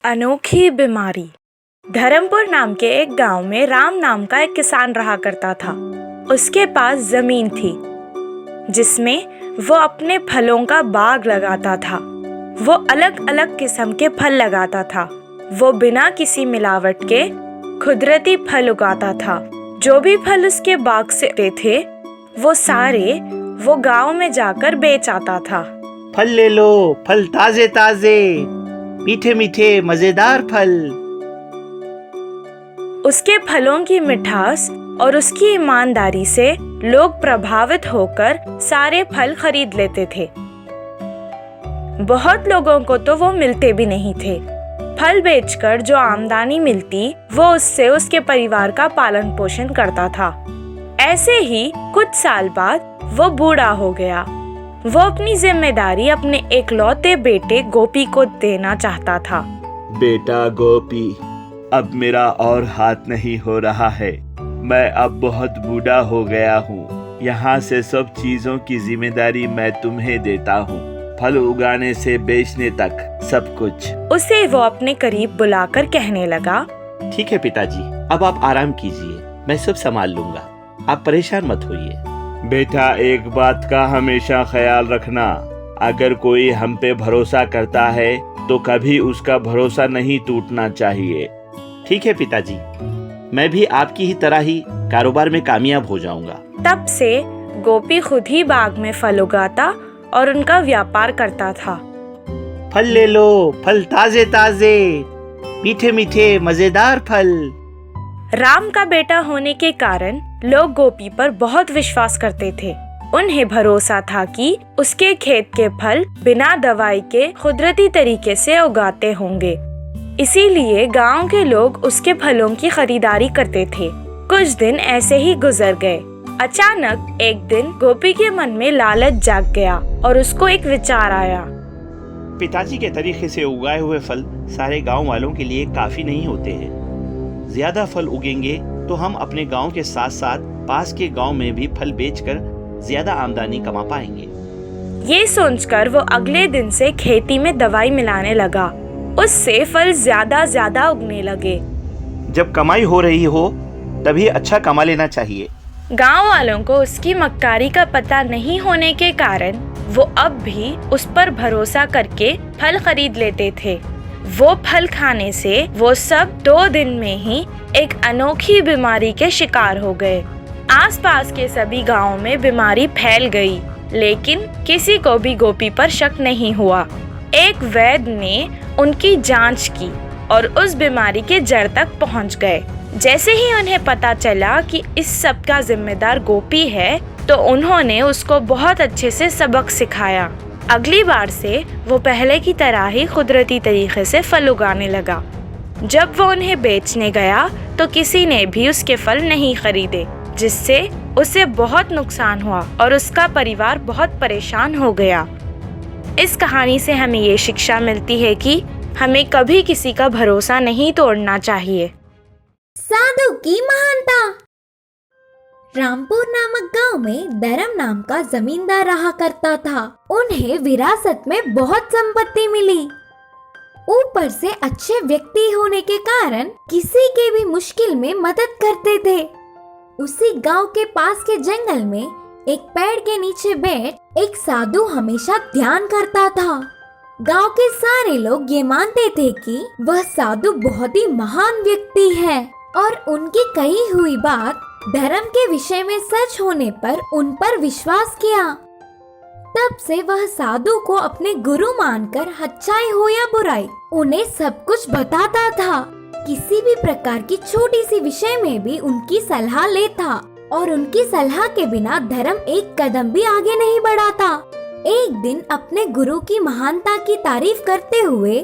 अनोखी बीमारी। धर्मपुर नाम के एक गांव में राम नाम का एक किसान रहा करता था। उसके पास जमीन थी जिसमें वो अपने फलों का बाग लगाता था। वो अलग अलग किस्म के फल लगाता था। वो बिना किसी मिलावट के कुदरती फल उगाता था। जो भी फल उसके बाग से आते थे वो सारे वो गांव में जाकर बेच आता था। फल ले लो, फल ताजे ताजे, मीठे मीठे मजेदार फल। उसके फलों की मिठास और उसकी ईमानदारी से लोग प्रभावित होकर सारे फल खरीद लेते थे। बहुत लोगों को तो वो मिलते भी नहीं थे। फल बेचकर जो आमदनी मिलती वो उससे उसके परिवार का पालन पोषण करता था। ऐसे ही कुछ साल बाद वो बूढ़ा हो गया। वो अपनी जिम्मेदारी अपने इकलौते बेटे गोपी को देना चाहता था। बेटा गोपी, अब मेरा और हाथ नहीं हो रहा है। मैं अब बहुत बूढ़ा हो गया हूँ। यहाँ से सब चीजों की जिम्मेदारी मैं तुम्हें देता हूँ, फल उगाने से बेचने तक सब कुछ। उसे वो अपने करीब बुलाकर कहने लगा, ठीक है पिताजी, अब आप आराम कीजिए, मैं सब संभाल लूंगा, आप परेशान मत होइए। बेटा, एक बात का हमेशा ख्याल रखना, अगर कोई हम पे भरोसा करता है तो कभी उसका भरोसा नहीं टूटना चाहिए। ठीक है पिताजी, मैं भी आपकी ही तरह ही कारोबार में कामयाब हो जाऊंगा। तब से गोपी खुद ही बाग में फल उगाता और उनका व्यापार करता था। फल ले लो, फल ताजे ताजे, मीठे मीठे मजेदार फल। राम का बेटा होने के कारण लोग गोपी पर बहुत विश्वास करते थे। उन्हें भरोसा था कि उसके खेत के फल बिना दवाई के कुदरती तरीके से उगाते होंगे। इसीलिए गांव के लोग उसके फलों की खरीदारी करते थे। कुछ दिन ऐसे ही गुजर गए। अचानक एक दिन गोपी के मन में लालच जाग गया और उसको एक विचार आया। पिताजी के तरीके से उगाए हुए फल सारे गांव वालों के लिए काफी नहीं होते हैं। ज्यादा फल उगेंगे तो हम अपने गांव के साथ साथ पास के गांव में भी फल बेचकर ज्यादा आमदनी कमा पाएंगे। ये सोचकर वो अगले दिन से खेती में दवाई मिलाने लगा। उससे फल ज्यादा उगने लगे। जब कमाई हो रही हो तभी अच्छा कमा लेना चाहिए। गांव वालों को उसकी मक्कारी का पता नहीं होने के कारण वो अब भी उस पर भरोसा करके फल खरीद लेते थे। वो फल खाने से वो सब 2 दिन में ही एक अनोखी बीमारी के शिकार हो गए। आसपास के सभी गांवों में बीमारी फैल गई, लेकिन किसी को भी गोपी पर शक नहीं हुआ। एक वैद्य ने उनकी जांच की और उस बीमारी के जड़ तक पहुंच गए। जैसे ही उन्हें पता चला कि इस सब का जिम्मेदार गोपी है, तो उन्होंने उसको बहुत अच्छे से सबक सिखाया। अगली बार से वो पहले की तरह ही कुदरती तरीके से फल उगाने लगा। जब वो उन्हें बेचने गया तो किसी ने भी उसके फल नहीं खरीदे, जिससे उसे बहुत नुकसान हुआ और उसका परिवार बहुत परेशान हो गया। इस कहानी से हमें ये शिक्षा मिलती है कि हमें कभी किसी का भरोसा नहीं तोड़ना चाहिए। साधु की महानता। रामपुर नामक गांव में धर्म नाम का जमींदार रहा करता था। उन्हें विरासत में बहुत संपत्ति मिली। ऊपर से अच्छे व्यक्ति होने के कारण किसी के भी मुश्किल में मदद करते थे। उसी गांव के पास के जंगल में एक पेड़ के नीचे बैठ एक साधु हमेशा ध्यान करता था। गांव के सारे लोग ये मानते थे कि वह साधु बहुत ही महान व्यक्ति है और उनकी कही हुई बात धर्म के विषय में सच होने पर उन पर विश्वास किया। तब से वह साधु को अपने गुरु मानकर अच्छाई हो या बुराई उन्हें सब कुछ बताता था। किसी भी प्रकार की छोटी सी विषय में भी उनकी सलाह लेता और उनकी सलाह के बिना धर्म एक कदम भी आगे नहीं बढ़ाता। एक दिन अपने गुरु की महानता की तारीफ करते हुए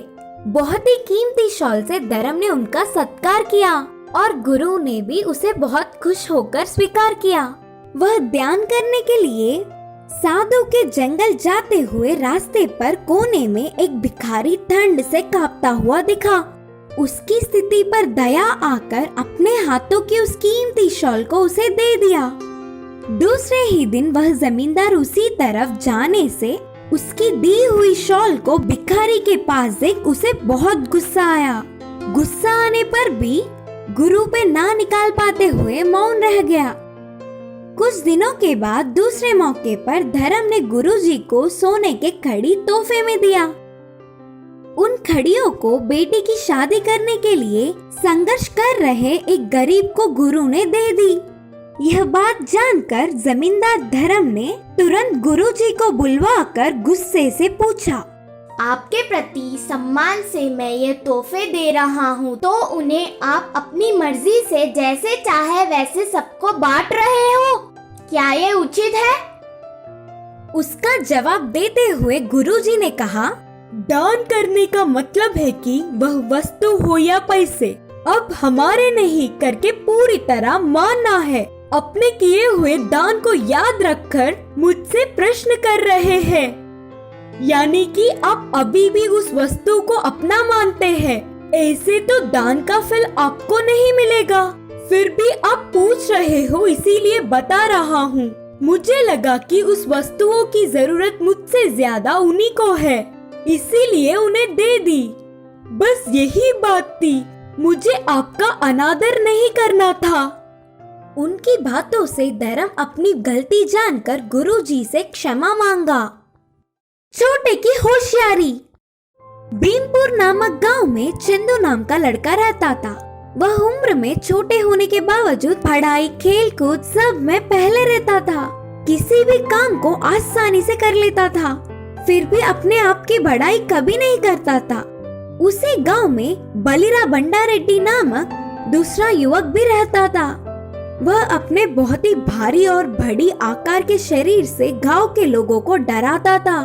बहुत ही कीमती शॉल से धर्म ने उनका सत्कार किया और गुरु ने भी उसे बहुत खुश होकर स्वीकार किया। वह ध्यान करने के लिए साधु के जंगल जाते हुए रास्ते पर कोने में एक भिखारी ठंड से कांपता हुआ दिखा। उसकी स्थिति पर दया आकर अपने हाथों की उस कीमती शॉल को उसे दे दिया। दूसरे ही दिन वह जमींदार उसी तरफ जाने से उसकी दी हुई शॉल को भिखारी के पास देख उसे बहुत गुस्सा आया। गुस्सा आने पर भी गुरु पे ना निकाल पाते हुए मौन रह गया। कुछ दिनों के बाद दूसरे मौके पर धर्म ने गुरुजी को सोने के खड़ी तोहफे में दिया। उन खड़ियों को बेटी की शादी करने के लिए संघर्ष कर रहे एक गरीब को गुरु ने दे दी। यह बात जानकर जमींदार धर्म ने तुरंत गुरुजी को बुलवाकर गुस्से से पूछा, आपके प्रति सम्मान से मैं ये तोहफे दे रहा हूँ, तो उन्हें आप अपनी मर्जी से जैसे चाहे वैसे सबको बांट रहे हो, क्या ये उचित है? उसका जवाब देते हुए गुरुजी ने कहा, दान करने का मतलब है कि वह वस्तु हो या पैसे, अब हमारे नहीं करके पूरी तरह मानना है। अपने किए हुए दान को याद रखकर मुझसे प्रश्न कर रहे हैं, यानी कि आप अभी भी उस वस्तु को अपना मानते हैं। ऐसे तो दान का फल आपको नहीं मिलेगा। फिर भी आप पूछ रहे हो, इसीलिए बता रहा हूँ। मुझे लगा कि उस वस्तुओं की जरूरत मुझसे ज्यादा उन्हीं को है, इसीलिए उन्हें दे दी। बस यही बात थी, मुझे आपका अनादर नहीं करना था। उनकी बातों से धर्म अपनी गलती जानकर गुरुजी से क्षमा मांगा। छोटे की होशियारी। भीमपुर नामक गांव में चंदू नाम का लड़का रहता था। वह उम्र में छोटे होने के बावजूद पढ़ाई, खेल कूद सब में पहले रहता था। किसी भी काम को आसानी से कर लेता था, फिर भी अपने आप की बड़ाई कभी नहीं करता था। उसी गांव में बलिरा बंडारेड्डी नामक दूसरा युवक भी रहता था। वह अपने बहुत ही भारी और बड़ी आकार के शरीर से गांव के लोगों को डराता था।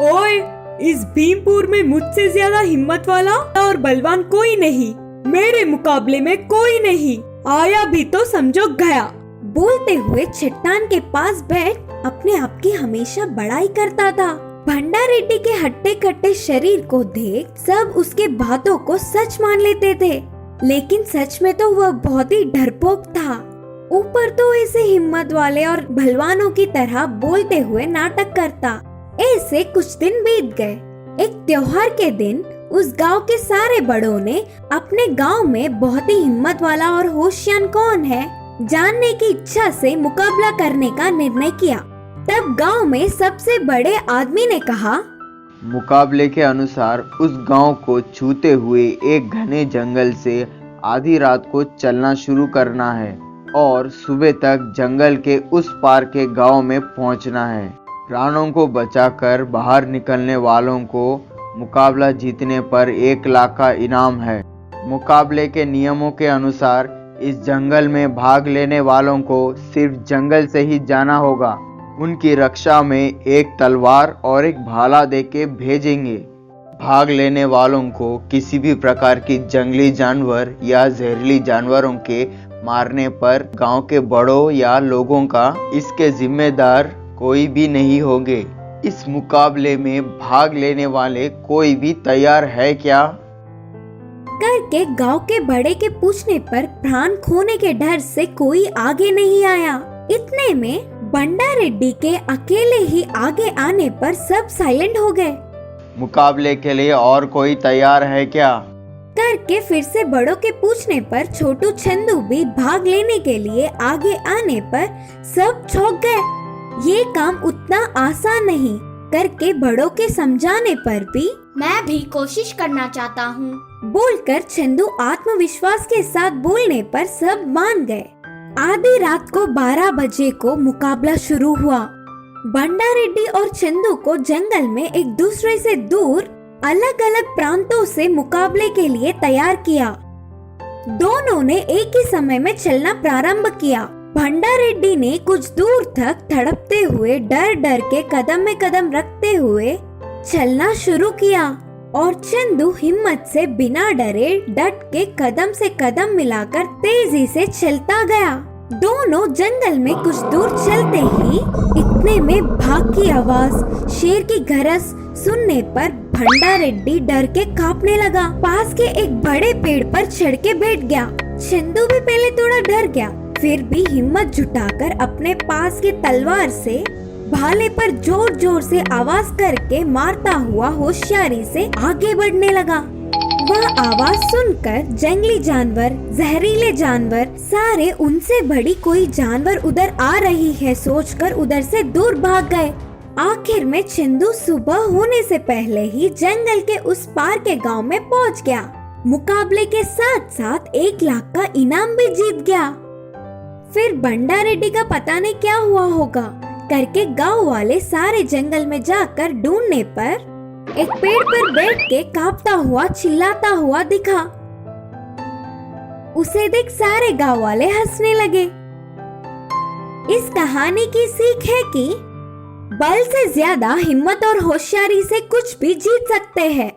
ओए, इस भीमपुर में मुझसे ज्यादा हिम्मत वाला और बलवान कोई नहीं, मेरे मुकाबले में कोई नहीं, आया भी तो समझो गया। बोलते हुए चट्टान के पास बैठ अपने आप की हमेशा बड़ाई करता था। भंडारेड्डी के हट्टे कट्टे शरीर को देख सब उसके बातों को सच मान लेते थे, लेकिन सच में तो वह बहुत ही डरपोक था। ऊपर तो ऐसे हिम्मत वाले और भलवानों की तरह बोलते हुए नाटक करता। ऐसे कुछ दिन बीत गए। एक त्योहार के दिन उस गांव के सारे बड़ों ने अपने गांव में बहुत ही हिम्मत वाला और होशियार कौन है जानने की इच्छा से मुकाबला करने का निर्णय किया। तब गांव में सबसे बड़े आदमी ने कहा, मुकाबले के अनुसार उस गांव को छूते हुए एक घने जंगल से आधी रात को चलना शुरू करना है और सुबह तक जंगल के उस पार के गांव में पहुंचना है। प्राणों को बचाकर बाहर निकलने वालों को मुकाबला जीतने पर 1 लाख का इनाम है। मुकाबले के नियमों के अनुसार इस जंगल में भाग लेने वालों को सिर्फ जंगल से ही जाना होगा। उनकी रक्षा में एक तलवार और एक भाला देके भेजेंगे। भाग लेने वालों को किसी भी प्रकार की जंगली जानवर या जहरीली जानवरों के मारने पर गांव के बड़ों या लोगों का इसके जिम्मेदार कोई भी नहीं होंगे। इस मुकाबले में भाग लेने वाले कोई भी तैयार है क्या? करके गांव के बड़े के पूछने पर प्राण खोने के डर से कोई आगे नहीं आया। इतने में बंडारेड्डी के अकेले ही आगे आने पर सब साइलेंट हो गए। मुकाबले के लिए और कोई तैयार है क्या? करके फिर से बड़ों के पूछने पर छोटू चंदू भी भाग लेने के लिए आगे आने पर सब चौंक गए। ये काम उतना आसान नहीं। करके बड़ों के समझाने पर भी मैं भी कोशिश करना चाहता हूँ, बोलकर चंदू आत्मविश्वास के साथ बोलने पर सब मान गए। आधी रात को 12 बजे को मुकाबला शुरू हुआ। बंडारेड्डी और चंदू को जंगल में एक दूसरे से दूर अलग अलग प्रांतों से मुकाबले के लिए तैयार किया। दोनों ने एक ही समय में चलना प्रारंभ किया। भंडारेड्डी ने कुछ दूर तक तड़पते हुए डर डर के कदम में कदम रखते हुए चलना शुरू किया और चंदू हिम्मत से बिना डरे डट के कदम से कदम मिलाकर तेजी से चलता गया। दोनों जंगल में कुछ दूर चलते ही इतने में भाग की आवाज, शेर की गरज सुनने पर भंडारेड्डी डर के कांपने लगा। पास के एक बड़े पेड़ पर चढ़ के बैठ गया। चंदू भी पहले थोड़ा डर गया, फिर भी हिम्मत जुटाकर अपने पास की तलवार से भाले पर जोर जोर से आवाज करके मारता हुआ होशियारी से आगे बढ़ने लगा। वह आवाज सुनकर जंगली जानवर, जहरीले जानवर, सारे उनसे बड़ी कोई जानवर उधर आ रही है सोचकर उधर से दूर भाग गए। आखिर में चिंदू सुबह होने से पहले ही जंगल के उस पार के गांव में पहुंच गया। मुकाबले के साथ साथ 1 लाख का इनाम भी जीत गया। फिर बंडा रेड्डी का पता नहीं क्या हुआ होगा करके गांव वाले सारे जंगल में जाकर ढूंढने पर एक पेड़ पर बैठ के कांपता हुआ चिल्लाता हुआ दिखा। उसे देख सारे गांव वाले हंसने लगे। इस कहानी की सीख है कि बल से ज्यादा हिम्मत और होशियारी से कुछ भी जीत सकते हैं।